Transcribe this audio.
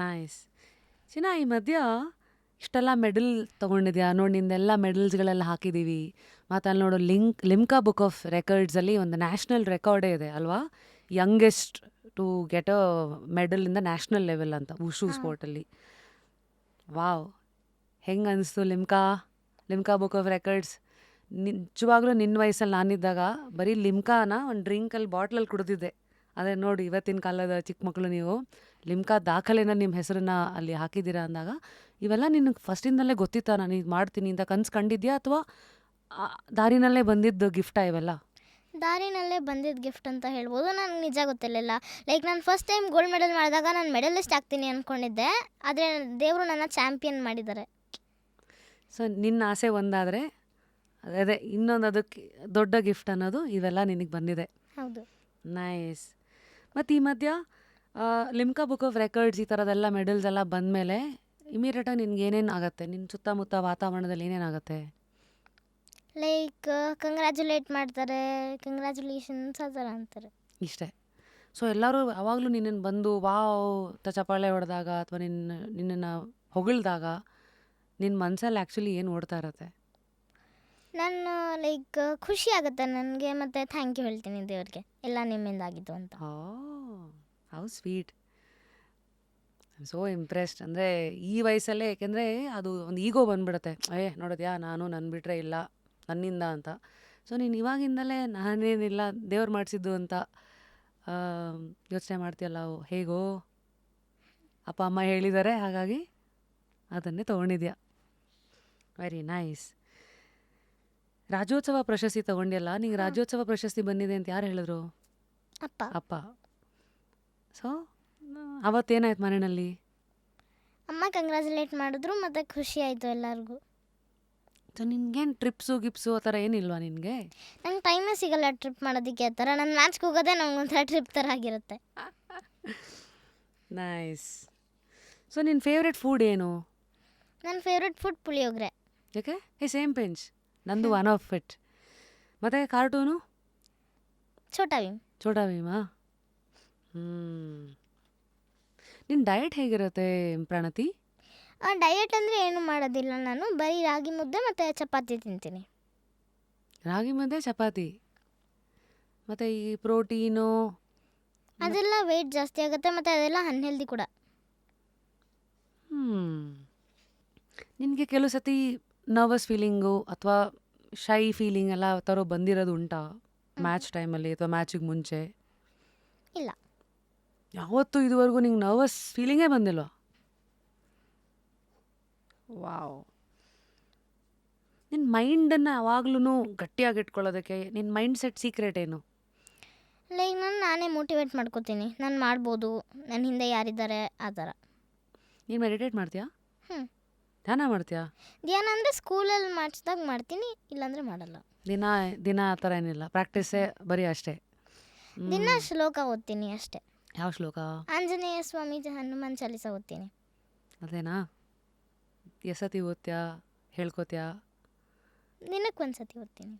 Nice. ಚಿನ್ನ, ಈ ಮಧ್ಯ ಇಷ್ಟೆಲ್ಲ ಮೆಡಲ್ ತೊಗೊಂಡಿದ್ಯಾ ನೋಡಿ, ನಿಂದೆಲ್ಲ ಮೆಡಲ್ಸ್ಗಳೆಲ್ಲ ಹಾಕಿದ್ದೀವಿ. ಮತ್ತು ಅಲ್ಲಿ ನೋಡು, ಲಿಮ್ಕಾ ಬುಕ್ ಆಫ್ ರೆಕಾರ್ಡ್ಸಲ್ಲಿ ಒಂದು ನ್ಯಾಷನಲ್ ರೆಕಾರ್ಡೇ ಇದೆ ಅಲ್ವಾ, youngest to get a medal in the national level ಅಂತ ವುಶು ಸ್ಪೋರ್ಟಲ್ಲಿ. ವಾವ್, ಹೆಂಗೆ ಅನಿಸ್ತು ಲಿಮ್ಕಾ ಬುಕ್ ಆಫ್ ರೆಕಾರ್ಡ್ಸ್? ನಿಜವಾಗ್ಲೂ ನಿನ್ನ ವಯಸ್ಸಲ್ಲಿ ನಾನಿದ್ದಾಗ ಬರೀ ಲಿಮ್ಕಾನ ಒಂದು ಡ್ರಿಂಕಲ್ಲಿ ಬಾಟ್ಲಲ್ಲಿ ಕುಡಿದಿದ್ದೆ. ಅದೇ ನೋಡಿ, ಇವತ್ತಿನ ಕಾಲದ ಚಿಕ್ಕ ಮಕ್ಕಳು ನೀವು ಲಿಮ್ಕಾ ದಾಖಲೆನ ನಿಮ್ಮ ಹೆಸರನ್ನ ಅಲ್ಲಿ ಹಾಕಿದ್ದೀರಾ ಅಂದಾಗ, ಇವೆಲ್ಲ ನಿನಗೆ ಫಸ್ಟಿಂದಲೇ ಗೊತ್ತಿತ್ತಾ ನಾನು ಇದು ಮಾಡ್ತೀನಿ ಅಂತ ಕನ್ಸು ಕಂಡಿದ್ಯಾ, ಅಥವಾ ದಾರಿನಲ್ಲೇ ಬಂದಿದ್ದು ಗಿಫ್ಟಾ ಇವೆಲ್ಲ? ದಾರಿನಲ್ಲೇ ಬಂದಿದ್ದು ಗಿಫ್ಟ್ ಅಂತ ಹೇಳ್ಬೋದು. ನನಗೆ ನಿಜ ಗೊತ್ತಿರಲಿಲ್ಲ. ಲೈಕ್ ನಾನು ಫಸ್ಟ್ ಟೈಮ್ ಗೋಲ್ಡ್ ಮೆಡಲ್ ಮಾಡಿದಾಗ ನಾನು ಮೆಡಲಿಸ್ಟ್ ಆಗ್ತೀನಿ ಅಂದ್ಕೊಂಡಿದ್ದೆ, ಆದರೆ ದೇವರು ನನ್ನ ಚಾಂಪಿಯನ್ ಮಾಡಿದ್ದಾರೆ. ಸೊ ನಿನ್ನ ಆಸೆ ಒಂದಾದರೆ ಅದೇ ಇನ್ನೊಂದು ಅದಕ್ಕೆ ದೊಡ್ಡ ಗಿಫ್ಟ್ ಅನ್ನೋದು ಇವೆಲ್ಲ ನಿನಗೆ ಬಂದಿದೆ. ಹೌದು. ನೈಸ್. ಮತ್ತು ಈ ಮಧ್ಯ ಲಿಮ್ಕಾ ಬುಕ್ ಆಫ್ ರೆಕಾರ್ಡ್ಸ್ ಈ ಥರದ್ದೆಲ್ಲ ಮೆಡಲ್ಸ್ ಎಲ್ಲ ಬಂದಮೇಲೆ ಇಮಿಡಿಯೇಟಾಗಿ ನಿನ್ಗೆ ಏನೇನು ಆಗುತ್ತೆ, ನಿನ್ನ ಸುತ್ತಮುತ್ತ ವಾತಾವರಣದಲ್ಲಿ ಏನೇನಾಗುತ್ತೆ? ಲೈಕ್ ಕಂಗ್ರ್ಯಾಚುಲೇಟ್ ಮಾಡ್ತಾರೆ, ಕಂಗ್ರ್ಯಾಚುಲೇಷನ್ಸ್ ಆ ಥರ ಅಂತಾರೆ. ಇಷ್ಟೇ. ಸೊ ಎಲ್ಲರೂ ಯಾವಾಗಲೂ ನಿನ್ನನ್ನು ಬಂದು ವಾವ್ ಚಪ್ಪಾಳೆ ಹೊಡೆದಾಗ ಅಥವಾ ನಿನ್ನನ್ನು ಹೊಗಳ್ದಾಗ ನಿನ್ನ ಮನಸ್ಸಲ್ಲಿ ಆ್ಯಕ್ಚುಲಿ ಏನು ಓಡ್ತಾ ಇರುತ್ತೆ? ನಾನು ಲೈಕ್ ಖುಷಿ ಆಗುತ್ತೆ ನನಗೆ, ಮತ್ತು ಥ್ಯಾಂಕ್ ಯು ಹೇಳ್ತೀನಿ ದೇವ್ರಿಗೆ, ಎಲ್ಲ ನಿಮ್ಮಿಂದ ಆಗಿದ್ದು ಅಂತ. How sweet. I am so impressed. ಅಂದರೆ ಈ ವಯಸ್ಸಲ್ಲೇ, ಏಕೆಂದರೆ ಅದು ಒಂದು ಈಗೋ ಬಂದ್ಬಿಡುತ್ತೆ, ನೋಡೋದ್ಯಾ ನಾನು ನನ್ನ ಬಿಟ್ಟರೆ ಇಲ್ಲ ನನ್ನಿಂದ ಅಂತ. ಸೊ ನೀನು ಇವಾಗಿಂದಲೇ ನಾನೇನಿಲ್ಲ ದೇವ್ರು ಮಾಡಿಸಿದ್ದು ಅಂತ ಯೋಚನೆ ಮಾಡ್ತೀಯಲ್ಲ, ಹೇಗೋ ಅಪ್ಪ ಅಮ್ಮ ಹೇಳಿದ್ದಾರೆ ಹಾಗಾಗಿ ಅದನ್ನೇ ತೊಗೊಂಡಿದ್ಯಾ. Very nice. ರಾಜ್ಯೋತ್ಸವ ಪ್ರಶಸ್ತಿ ತೊಗೊಂಡ್ಯಲ್ಲ, ನಿಂಗೆ ರಾಜ್ಯೋತ್ಸವ ಪ್ರಶಸ್ತಿ ಬಂದಿದೆ ಅಂತ ಯಾರು ಹೇಳಿದ್ರು? ಅಪ್ಪ. ಸೊ ಅವತ್ತೇನಾಯ್ತು ಮನೆಯಲ್ಲಿ? ಅಮ್ಮ ಕಂಗ್ರ್ಯಾಚುಲೇಟ್ ಮಾಡಿದ್ರು, ಮತ್ತು ಖುಷಿ ಆಯಿತು ಎಲ್ಲರಿಗೂ. ಸೊ ನಿನ್ಗೇನು ಟ್ರಿಪ್ಸು ಗಿಪ್ಸು ಆ ಥರ ಏನಿಲ್ವಾ ನಿನಗೆ? ನಂಗೆ ಟೈಮೇ ಸಿಗಲ್ಲ ಟ್ರಿಪ್ ಮಾಡೋದಕ್ಕೆ. ಆ ಥರ ನನ್ನ ಮ್ಯಾಚ್ಗೆ ಹೋಗೋದೇ ನಮಗೊಂಥರ ಟ್ರಿಪ್ ಥರ ಆಗಿರುತ್ತೆ. ನೈಸ್. ಸೊ ನಿನ್ನ ಫೇವ್ರೆಟ್ ಫುಡ್ ಏನು? ನನ್ನ ಫೇವ್ರೆಟ್ ಫುಡ್ ಪುಳಿಯೋಗರೆ. ಯಾಕೆ? ಸೇಮ್ ಪೆಂಚ್, ನಂದು ಒನ್ ಆಫ್ ಇಟ್. ಮತ್ತು ಕಾರ್ಟೂನು? ಛೋಟಾ ಭೀಮಾ. ನಿನ್ನ ಡಯಟ್ ಹೇಗಿರುತ್ತೆ ಪ್ರಣತಿ? ಡಯಟ್ ಅಂದರೆ ಏನು ಮಾಡೋದಿಲ್ಲ, ನಾನು ಬರೀ ರಾಗಿ ಮುದ್ದೆ ಮತ್ತು ಚಪಾತಿ ತಿಂತೀನಿ. ರಾಗಿ ಮುದ್ದೆ ಚಪಾತಿ, ಮತ್ತು ಈ ಪ್ರೋಟೀನು ಅದೆಲ್ಲ ವೆಯ್ಟ್ ಜಾಸ್ತಿ ಆಗುತ್ತೆ, ಮತ್ತು ಅದೆಲ್ಲ ಅನ್ಹೆಲ್ದಿ ಕೂಡ. ನಿನಗೆ ಕೆಲವು ಸತಿ ನರ್ವಸ್ ಫೀಲಿಂಗು ಅಥವಾ ಶೈ ಫೀಲಿಂಗ್ ಎಲ್ಲ ಥರ ಬಂದಿರೋದು ಉಂಟಾ ಮ್ಯಾಚ್ ಟೈಮಲ್ಲಿ ಅಥವಾ ಮ್ಯಾಚಿಗೆ ಮುಂಚೆ? ಇಲ್ಲ, ಯಾವತ್ತೂ ಇದುವರೆಗೂ ನಿಂಗೆ ನರ್ವಸ್ ಫೀಲಿಂಗೇ ಬಂದಿಲ್ವಾ? ವಾವ್. ನಿನ್ನ ಮೈಂಡನ್ನು ಯಾವಾಗ್ಲೂ ಗಟ್ಟಿಯಾಗಿ ಇಟ್ಕೊಳ್ಳೋದಕ್ಕೆ ನಿನ್ನ ಮೈಂಡ್ ಸೆಟ್ ಸೀಕ್ರೆಟ್ ಏನು? ಲೈಕ್ ನಾನೇ ಮೋಟಿವೇಟ್ ಮಾಡ್ಕೋತೀನಿ, ನಾನು ಮಾಡ್ಬೋದು, ನನ್ನ ಹಿಂದೆ ಯಾರಿದ್ದಾರೆ ಆ ಥರ. ನೀನು ಮೆಡಿಟೇಟ್ ಮಾಡ್ತೀಯಾ? ಧ್ಯಾನ ಮಾಡ್ತೀಯಾ? ಧ್ಯಾನ ಅಂದರೆ ಸ್ಕೂಲಲ್ಲಿ ಮಾಡಿಸಿದಾಗ ಮಾಡ್ತೀನಿ, ಇಲ್ಲಾಂದರೆ ಮಾಡಲ್ಲ. ದಿನ ಆ ಥರ ಏನಿಲ್ಲ, ಪ್ರಾಕ್ಟೀಸೇ ಬರೀ ಅಷ್ಟೇ? ದಿನ ಶ್ಲೋಕ ಓದ್ತೀನಿ ಅಷ್ಟೇ. ಯಾವ ಶ್ಲೋಕ? ಆಂಜನೇಯ ಸ್ವಾಮಿ ಹನುಮಾನ್ ಚಾಲೀಸ ಓದ್ತೀನಿ. ಅದೇನಾ? ಎಸತಿ ಓದ್ತ್ಯಾ, ಹೇಳ್ಕೊತ್ಯಾ? ದಿನಕ್ಕೆ 1 ಸತಿ ಓದ್ತೀನಿ.